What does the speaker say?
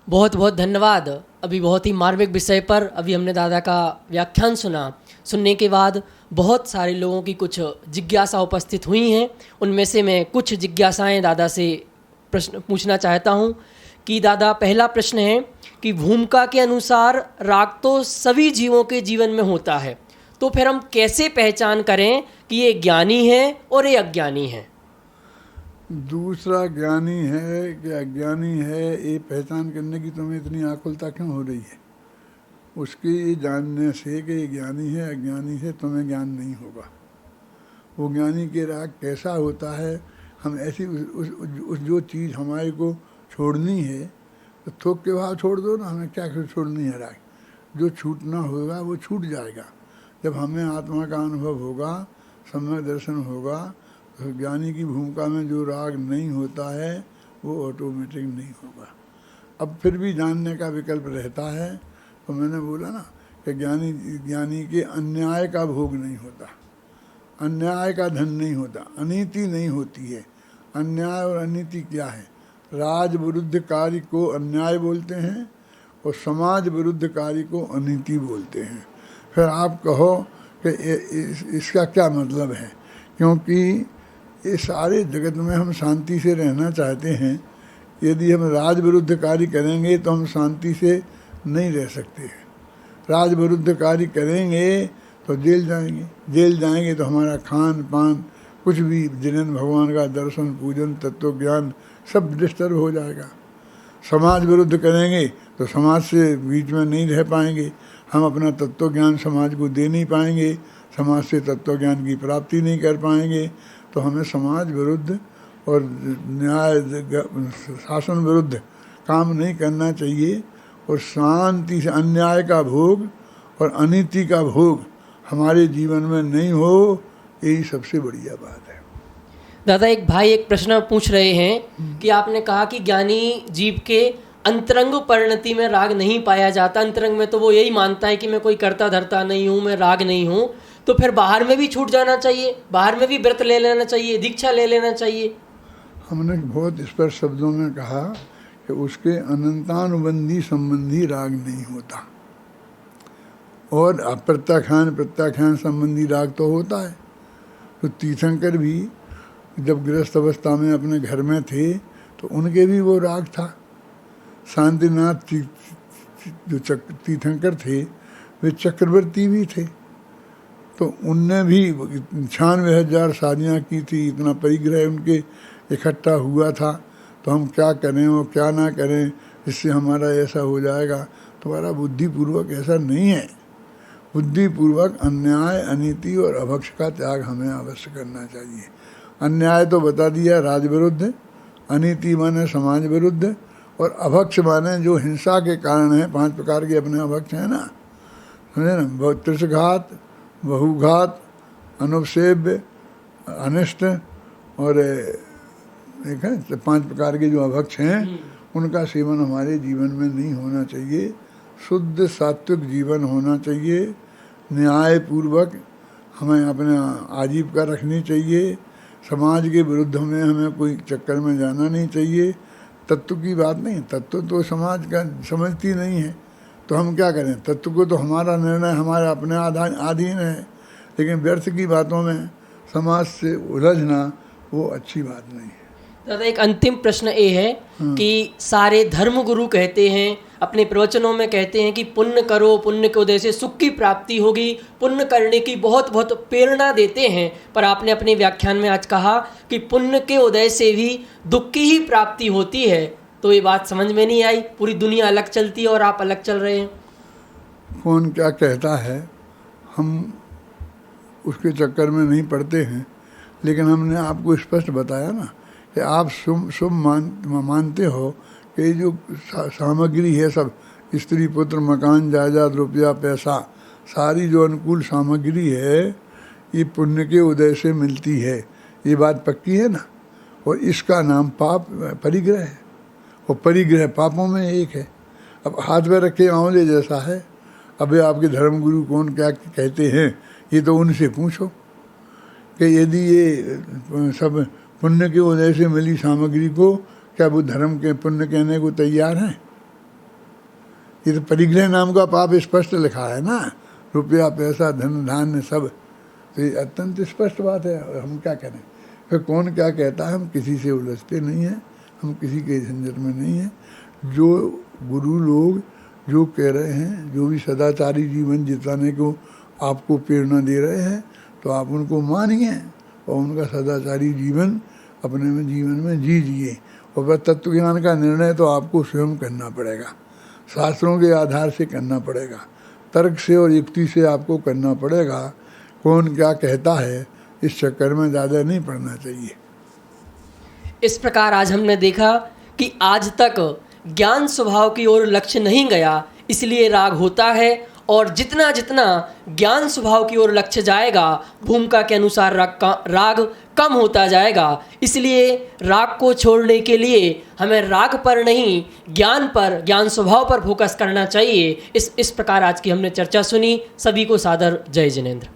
बहुत बहुत धन्यवाद। अभी बहुत ही मार्मिक विषय पर अभी हमने दादा का व्याख्यान सुना। सुनने के बाद बहुत सारे लोगों की कुछ जिज्ञासा उपस्थित हुई हैं। उनमें से मैं कुछ जिज्ञासाएं दादा से प्रश्न पूछना चाहता हूं कि दादा, पहला प्रश्न है कि भूमिका के अनुसार राग तो सभी जीवों के जीवन में होता है, तो फिर हम कैसे पहचान करें कि ये ज्ञानी है और ये अज्ञानी है? दूसरा ज्ञानी है कि अज्ञानी है, ये पहचान करने की तुम्हें इतनी आकुलता क्यों हो रही है? उसके ये जानने से कि ये ज्ञानी है अज्ञानी है तुम्हें ज्ञान नहीं होगा। वो ज्ञानी के राग कैसा होता है, हम ऐसी उस जो चीज़ हमारे को छोड़नी है तो थोक के भाव छोड़ दो ना, हमें क्या छोड़नी है राग। जो छूटना होगा वो छूट जाएगा। जब हमें आत्मा का अनुभव होगा, सम्यक दर्शन होगा, तो ज्ञानी की भूमिका में जो राग नहीं होता है वो ऑटोमेटिक नहीं होगा। अब फिर भी जानने का विकल्प रहता है। तो मैंने बोला ना कि ज्ञानी के अन्याय का भोग नहीं होता, अन्याय का धन नहीं होता, अनीति नहीं होती है। अन्याय और अनीति क्या है? राज विरुद्ध कार्य को अन्याय बोलते हैं और समाज विरुद्ध कार्य को अनीति बोलते हैं। फिर आप कहो कि इसका क्या मतलब है? क्योंकि ये सारे जगत में हम शांति से रहना चाहते हैं। यदि हम राज विरुद्ध कार्य करेंगे तो हम शांति से नहीं रह सकते हैं। राज विरुद्ध कार्य करेंगे तो जेल जाएंगे, जेल जाएंगे तो हमारा खान पान कुछ भी, जिन्हें भगवान का दर्शन पूजन तत्व ज्ञान सब डिस्टर्ब हो जाएगा। समाज विरुद्ध करेंगे तो समाज से बीच में नहीं रह पाएंगे, हम अपना तत्व ज्ञान समाज को दे नहीं पाएंगे, समाज से तत्व ज्ञान की प्राप्ति नहीं कर पाएंगे। तो हमें समाज विरुद्ध और न्याय शासन विरुद्ध काम नहीं करना चाहिए और शांति से अन्याय का भोग और अनीति का भोग हमारे जीवन में नहीं हो, यही सबसे बढ़िया बात है। दादा, एक भाई एक प्रश्न पूछ रहे हैं कि आपने कहा कि ज्ञानी जीव के अंतरंग परिणति में राग नहीं पाया जाता। अंतरंग में तो वो यही मानता है कि मैं कोई करता धरता नहीं हूँ, मैं राग नहीं हूँ, तो फिर बाहर में भी छूट जाना चाहिए, बाहर में भी व्रत ले लेना चाहिए, दीक्षा ले लेना चाहिए? हमने बहुत स्पष्ट शब्दों में कहा कि उसके अनंतानुबंधी संबंधी राग नहीं होता और प्रत्याख्यान संबंधी राग तो होता है। तो तीर्थंकर भी जब गृहस्थ अवस्था में अपने घर में थे तो उनके भी वो राग था। शांतिनाथ जो तीर्थंकर थे वे चक्रवर्ती भी थे, तो उनने भी 96,000 शादियाँ की थी, इतना परिग्रह उनके इकट्ठा हुआ था। तो हम क्या करें और क्या ना करें, इससे हमारा ऐसा हो जाएगा। तुम्हारा बुद्धिपूर्वक ऐसा नहीं है। बुद्धिपूर्वक अन्याय अनीति और अभक्ष का त्याग हमें अवश्य करना चाहिए। अन्याय तो बता दिया, राज विरुद्ध, अनीति माने समाज विरुद्ध, और अभक्ष माने जो हिंसा के कारण है। 5 प्रकार के अपने अभक्ष हैं ना, समझे ना? त्रिशघात, बहुघात, अनुपसेव्य, अनिष्ट और एक है 5 प्रकार के जो अभक्ष हैं, उनका सेवन हमारे जीवन में नहीं होना चाहिए। शुद्ध सात्विक जीवन होना चाहिए। न्यायपूर्वक हमें अपने आजीविका रखनी चाहिए। समाज के विरुद्ध हमें कोई चक्कर में जाना नहीं चाहिए। तत्व की बात नहीं, तत्व तो समाज का समझती नहीं है, तो हम क्या करें? तत्व को तो हमारा निर्णय हमारे अपने अधीन है, लेकिन व्यर्थ की बातों में समाज से उलझना वो अच्छी बात नहीं है। दादा, एक अंतिम प्रश्न ये है कि सारे धर्म गुरु कहते हैं, अपने प्रवचनों में कहते हैं कि पुण्य करो, पुण्य के उदय से सुख की प्राप्ति होगी, पुण्य करने की बहुत बहुत प्रेरणा देते हैं। पर आपने अपने व्याख्यान में आज कहा कि पुण्य के उदय से भी दुख की ही प्राप्ति होती है। तो ये बात समझ में नहीं आई। पूरी दुनिया अलग चलती है और आप अलग चल रहे हैं। कौन क्या कहता है हम उसके चक्कर में नहीं पड़ते हैं, लेकिन हमने आपको स्पष्ट बताया ना कि आप शुभ मानते हो कि जो सामग्री है सब, स्त्री पुत्र मकान जायदाद रुपया पैसा, सारी जो अनुकूल सामग्री है ये पुण्य के उदय से मिलती है। ये बात पक्की है ना? और इसका नाम पाप परिग्रह है, और परिग्रह पापों में एक है। अब हाथ में रखे आंवले जैसा है। अब आपके धर्मगुरु कौन क्या कहते हैं, ये तो उनसे पूछो कि यदि ये सब पुण्य के उदय से मिली सामग्री को क्या वो धर्म के पुण्य कहने को तैयार हैं? ये तो परिग्रह नाम का पाप स्पष्ट लिखा है ना, रुपया पैसा धन धान्य सब, तो ये अत्यंत स्पष्ट बात है। और हम क्या करें, फिर कौन क्या कहता है, हम किसी से उलझते नहीं हैं, हम किसी के झंझट में नहीं हैं। जो गुरु लोग जो कह रहे हैं, जो भी सदाचारी जीवन जिताने को आपको प्रेरणा दे रहे हैं, तो आप उनको मानिए और उनका सदाचारी जीवन अपने में जीवन में जीजिए। और वह तत्व ज्ञान का निर्णय तो आपको स्वयं करना पड़ेगा, शास्त्रों के आधार से करना पड़ेगा, तर्क से और युक्ति से आपको करना पड़ेगा। कौन क्या कहता है इस चक्कर में ज़्यादा नहीं पड़ना चाहिए। इस प्रकार आज हमने देखा कि आज तक ज्ञान स्वभाव की ओर लक्ष्य नहीं गया, इसलिए राग होता है। और जितना जितना ज्ञान स्वभाव की ओर लक्ष्य जाएगा, भूमिका के अनुसार राग कम होता जाएगा। इसलिए राग को छोड़ने के लिए हमें राग पर नहीं, ज्ञान पर, ज्ञान स्वभाव पर फोकस करना चाहिए। इस प्रकार आज की हमने चर्चा सुनी। सभी को सादर जय जिनेंद्र।